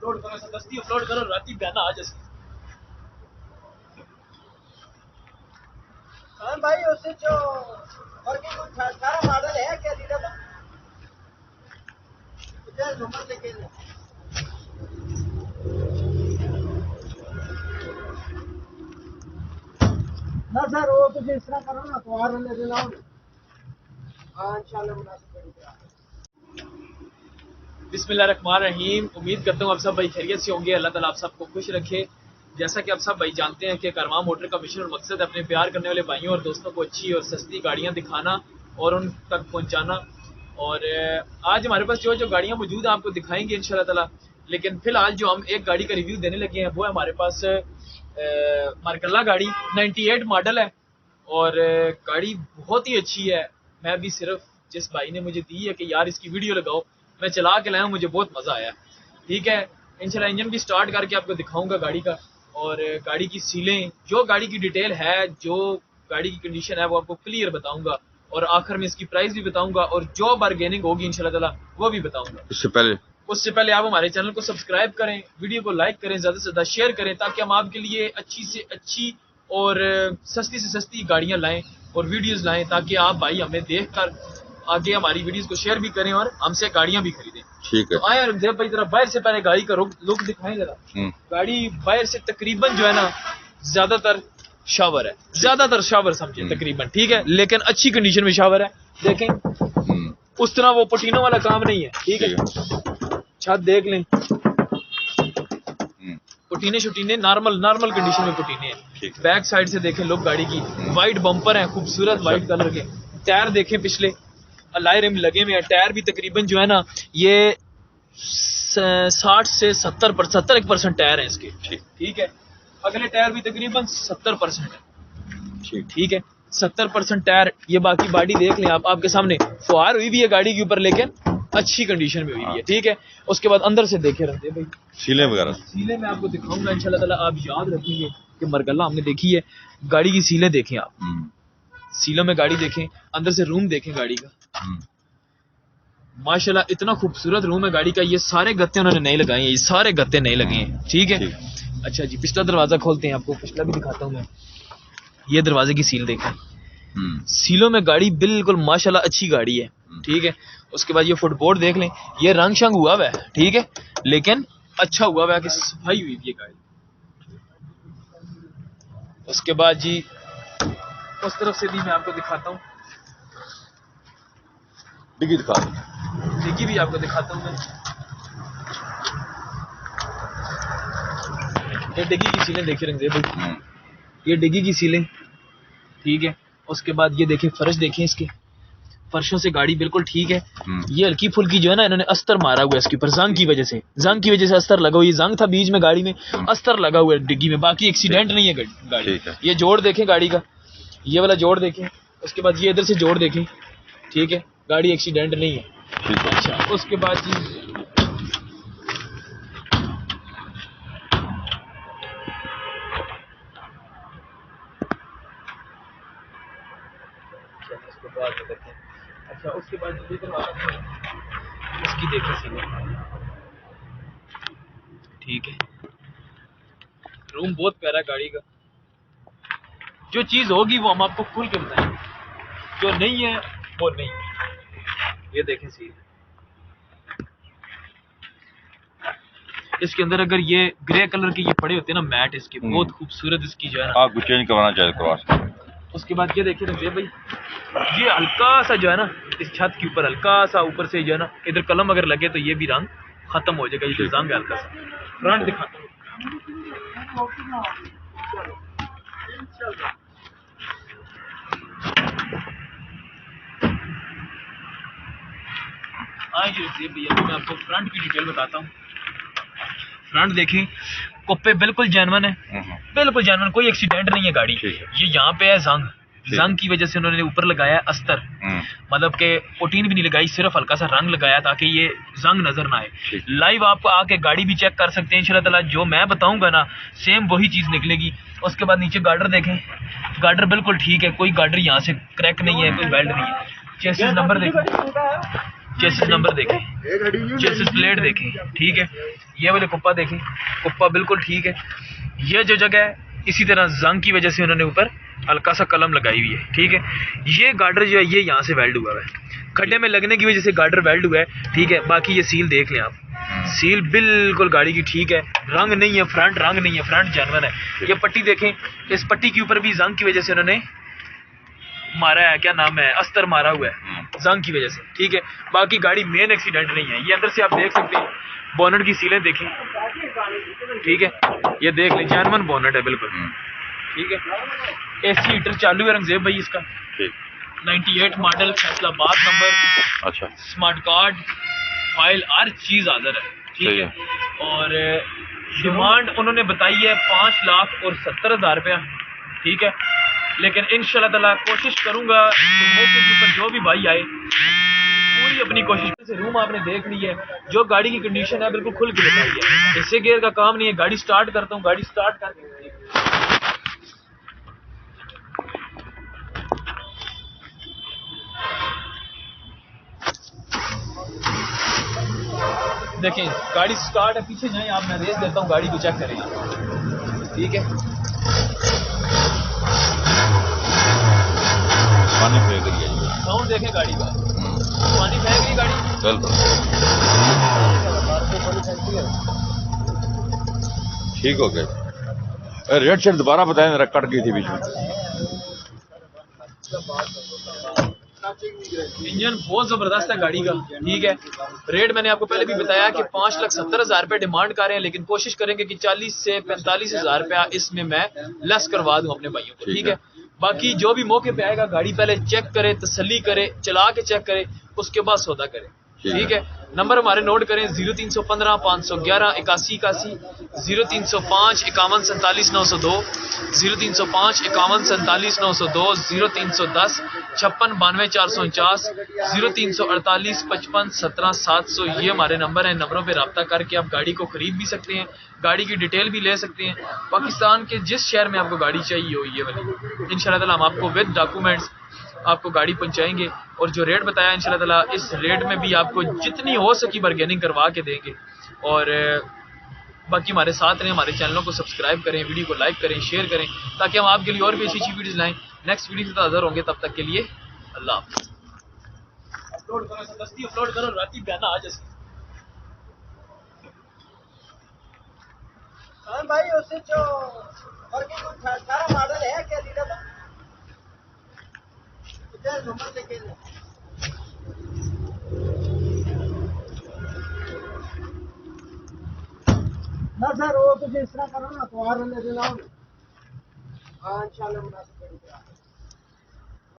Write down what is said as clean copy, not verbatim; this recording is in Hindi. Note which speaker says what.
Speaker 1: अपलोड करो, दस्ती अपलोड करो, राती बयाना आ जैसे।
Speaker 2: हाँ भाई उससे जो और भी कुछ सारा मॉडल है क्या दीदा तो इधर नंबर लेके ना सर वो कुछ इस तरह करो ना तो और ले लाओ। हाँ इंशाल्लाह मुनासिब करेंगे।
Speaker 1: बिस्मिल्लाहिर्रहमानिर्रहीम। उम्मीद करता हूँ आप सब भाई खैरियत से होंगे। अल्लाह ताला आप सबको खुश रखे। जैसा कि आप सब भाई जानते हैं कि कारवां मोटर का मिशन और मकसद है अपने प्यार करने वाले भाइयों और दोस्तों को अच्छी और सस्ती गाड़ियाँ दिखाना और उन तक पहुँचाना। और आज हमारे पास जो गाड़ियाँ मौजूद हैं आपको दिखाएंगे इंशाल्लाह ताला। लेकिन फिलहाल जो हम एक गाड़ी का रिव्यू देने लगे हैं वो है हमारे पास मार्कल्ला गाड़ी 98 मॉडल है और गाड़ी बहुत ही अच्छी है। मैं भी सिर्फ जिस भाई ने मुझे दी है कि यार इसकी वीडियो लगाओ, मैं चला के लाया हूँ, मुझे बहुत मज़ा आया। ठीक है, इंशाल्लाह इंजन भी स्टार्ट करके आपको दिखाऊंगा गाड़ी का और गाड़ी की सीलें, जो गाड़ी की डिटेल है, जो गाड़ी की कंडीशन है वो आपको क्लियर बताऊंगा और आखिर में इसकी प्राइस भी बताऊंगा और जो बारगेनिंग होगी इंशाल्लाह ताला वो भी बताऊंगा। उससे पहले आप हमारे चैनल को सब्सक्राइब करें, वीडियो को लाइक करें, ज़्यादा से ज़्यादा शेयर करें ताकि हम आपके लिए अच्छी से अच्छी और सस्ती से सस्ती गाड़ियाँ लाएँ और वीडियोज़ लाएँ ताकि आप भाई हमें देख कर आगे हमारी वीडियोस को शेयर भी करें और हमसे गाड़ियां भी खरीदें।
Speaker 3: ठीक है,
Speaker 1: तो आए रंगदेव भाई जरा बाहर से पहले गाड़ी का लुक दिखाएं जरा। गाड़ी बाहर से तकरीबन जो है ना ज्यादातर शावर है, ज्यादातर शावर समझे तकरीबन, ठीक है, लेकिन अच्छी कंडीशन में शावर है। देखें उस तरह वो पटीनों वाला काम नहीं है, ठीक है। छत देख लें, पटीने शुटीने नॉर्मल कंडीशन में पटीने हैं। बैक साइड से देखें लुक गाड़ी की, वाइट बम्पर है खूबसूरत वाइट कलर के। टायर देखें पिछले अलाई रिम लगे हुए हैं। टायर भी तकरीबन जो है ना ये 60 से 70% टायर है इसके, ठीक है। अगले टायर भी तकरीबन 70% है, ठीक है, 70% टायर। ये बाकी बॉडी देख लें आप, आपके सामने फुहार हुई भी है गाड़ी के ऊपर लेकिन अच्छी कंडीशन में हुई है, ठीक है। उसके बाद अंदर से देखे रहते भाई
Speaker 3: सीलें वगैरह,
Speaker 1: सीलें मैं आपको दिखाऊंगा इंशाल्लाह ताला। आप याद रखेंगे कि मरगल्ला हमने देखी है। गाड़ी की सीलें देखें आप, सीलों में गाड़ी देखें, अंदर से रूम देखें गाड़ी का, माशाल्लाह इतना खूबसूरत रूम है गाड़ी का। ये सारे गत्ते उन्होंने नहीं लगाए हैं, ये सारे गत्ते नहीं लगे हैं, ठीक है। अच्छा जी, पिछला दरवाजा खोलते हैं, आपको पिछला भी दिखाता हूँ मैं। ये दरवाजे की सील देखें, सीलों में गाड़ी बिल्कुल माशाल्लाह अच्छी गाड़ी है, ठीक है। उसके बाद ये फुटबोर्ड देख लें, ये रंग शंग हुआ हुआ है, ठीक है, लेकिन अच्छा हुआ हुआ है कि सफाई हुई है गाड़ी। उसके बाद जी उस तरफ से भी मैं आपको दिखाता हूँ,
Speaker 3: डिग्गी दिखा,
Speaker 1: डिग्गी भी आपको दिखाता हूँ मैं। ये डिग्गी की सीलें देखिए रंगदेव, ये डिग्गी की सीलें, ठीक है। उसके बाद ये देखें फर्श देखें, इसके फर्शों से गाड़ी बिल्कुल ठीक है। ये हल्की फुल्की जो है ना इन्होंने अस्तर मारा हुआ है इसके ऊपर, जंग की वजह से अस्तर लगा हुआ है। जंग था बीच में गाड़ी में, अस्तर लगा हुआ है डिग्गी में, बाकी एक्सीडेंट नहीं है गाड़ी। ये जोड़ देखें गाड़ी का, ये वाला जोड़ देखें। उसके बाद ये इधर से जोड़ देखें, ठीक है, गाड़ी एक्सीडेंट नहीं है। अच्छा, उसके बाद जी अच्छा, उसके बाद इसकी देखें सीलें, ठीक है। रूम बहुत प्यारा गाड़ी का। जो चीज होगी वो हम आपको खुल के बताएंगे, जो नहीं है वो नहीं है। ये देखें सील, इसके अंदर अगर ये ग्रे कलर के ये पड़े होते हैं ना मैट, इसके बहुत खूबसूरत इसकी जो है ना,
Speaker 3: आपको चेंज करवाना चाहिए करवा।
Speaker 1: उसके बाद ये देखिए रंजीब भाई, ये हल्का सा जो है ना इस छत के ऊपर हल्का सा ऊपर से जो है ना इधर कलम अगर लगे तो ये भी रंग खत्म हो जाएगा। ये रंग है हल्का सा। फ्रंट दिखाता हूँ, मैं आपको फ्रंट की डिटेल बताता हूँ। फ्रंट देखें, कुप्पे बिल्कुल जेन्युइन है, बिल्कुल जेन्युइन, कोई एक्सीडेंट नहीं है गाड़ी। ये यहाँ पे है जंग की वजह से उन्होंने ऊपर लगाया अस्तर, मतलब के पोटीन भी नहीं लगाई, सिर्फ हल्का सा रंग लगाया ताकि ये जंग नजर ना आए। लाइव आपको आके गाड़ी भी चेक कर सकते हैं इंशाल्लाह ताला, जो मैं बताऊंगा ना सेम वही चीज निकलेगी। उसके बाद नीचे गार्डर देखें, गार्डर बिल्कुल ठीक है, कोई गार्डर यहाँ से क्रैक नहीं है, कोई बेल्ट नहीं है। चेसिस नंबर देखें, चेसिस नंबर देखें, चेसिस प्लेट देखें, ठीक है। ये वाले कुप्पा देखें, कुप्पा बिल्कुल ठीक है। ये जो जगह है इसी तरह जंग की वजह से उन्होंने ऊपर हल्का सा कलम लगाई हुई है, ठीक है। ये गार्डर जो है ये यहाँ से वेल्ड हुआ है, खड्डे में लगने की वजह से गार्डर वेल्ड हुआ है, ठीक है। बाकी ये सील देख लें आप, सील बिल्कुल गाड़ी की ठीक है, रंग नहीं है, फ्रंट रंग नहीं है, फ्रंट जानवर है। ये पट्टी देखें, इस पट्टी के ऊपर भी जंग की वजह से उन्होंने मारा है, क्या नाम है, अस्तर मारा हुआ है जंग की वजह से, ठीक है। बाकी गाड़ी मेन एक्सीडेंट नहीं है। ये अंदर से आप देख सकते हैं, बोनट की सीलें देखें, ठीक है। ये देख लें, जैनवन बोनट है बिल्कुल, ठीक है। एसी हीटर चालू है रंगजेब भाई इसका, 98 मॉडल, फैसलाबाद नंबर,
Speaker 3: अच्छा,
Speaker 1: स्मार्ट कार्ड, फाइल, हर चीज हाजिर है, ठीक है। और डिमांड उन्होंने बताई है 5,70,000 रुपया, ठीक है। लेकिन इंशाल्लाह ताला कोशिश करूंगा कि मौके के ऊपर जो भी भाई आए पूरी अपनी कोशिश से। रूम आपने देख ली है, जो गाड़ी की कंडीशन है बिल्कुल खुल के बताई है। इससे गियर का काम नहीं है। गाड़ी स्टार्ट करता हूँ, गाड़ी स्टार्ट करके देखें, गाड़ी स्टार्ट है, पीछे जाए आप, मैं रेस देता हूँ, गाड़ी को चेक करें, ठीक है।
Speaker 3: पानी फेंक रही है,
Speaker 1: साउंड देखें गाड़ी का, पानी फेंक रही गाड़ी,
Speaker 3: चल ठीक हो गए। रेट शेट दोबारा बताएं, जरा कट गई थी बीच में।
Speaker 1: इंजन बहुत जबरदस्त है गाड़ी का, ठीक है। रेट मैंने आपको पहले भी बताया कि 5,70,000 रुपये डिमांड कर रहे हैं, लेकिन कोशिश करेंगे कि 40 से 45,000 रुपया इसमें मैं लेस करवा दूं अपने भाइयों को, ठीक है। बाकी जो भी मौके पे आएगा गाड़ी पहले चेक करे, तसल्ली करे, चला के चेक करे, उसके बाद सौदा करे, ठीक है। नंबर हमारे नोट करें, 0315 511 81 81, 0305 51 47 902, 0305 51 47 902, 0310 56 92 449, 0348 55 17 700। ये हमारे नंबर हैं। नंबरों पे रब्ता करके आप गाड़ी को खरीद भी सकते हैं, गाड़ी की डिटेल भी ले सकते हैं। पाकिस्तान के जिस शहर में आपको गाड़ी चाहिए हो ये वाली, इंशाल्लाह ताला हम आपको विद डॉक्यूमेंट्स आपको गाड़ी पहुंचाएंगे। और जो रेट बताया इंशाल्लाह ताला, इस रेट में भी आपको जितनी हो सकी बार्गेनिंग करवा के देंगे। और बाकी हमारे साथ रहें, हमारे चैनलों को सब्सक्राइब करें, वीडियो को लाइक करें, शेयर करें, ताकि हम आपके लिए और भी अच्छी अच्छी वीडियोज़ लाएं। नेक्स्ट वीडियो से हाज़िर होंगे, तब तक के लिए अल्लाह हाफ़िज़। अपलोड करो, जबरदस्ती अपलोड करो, राती बयाना आ जैसे।
Speaker 2: हाँ भाई, उससे जो और भी कुछ सारा मॉडल है क्या दीदा था? इधर नंबर लेके ले। ना सर, वो कुछ इस तरह करो ना, तो और ले लेना। हाँ इंशाल्लाह मुनासिब करेंगे।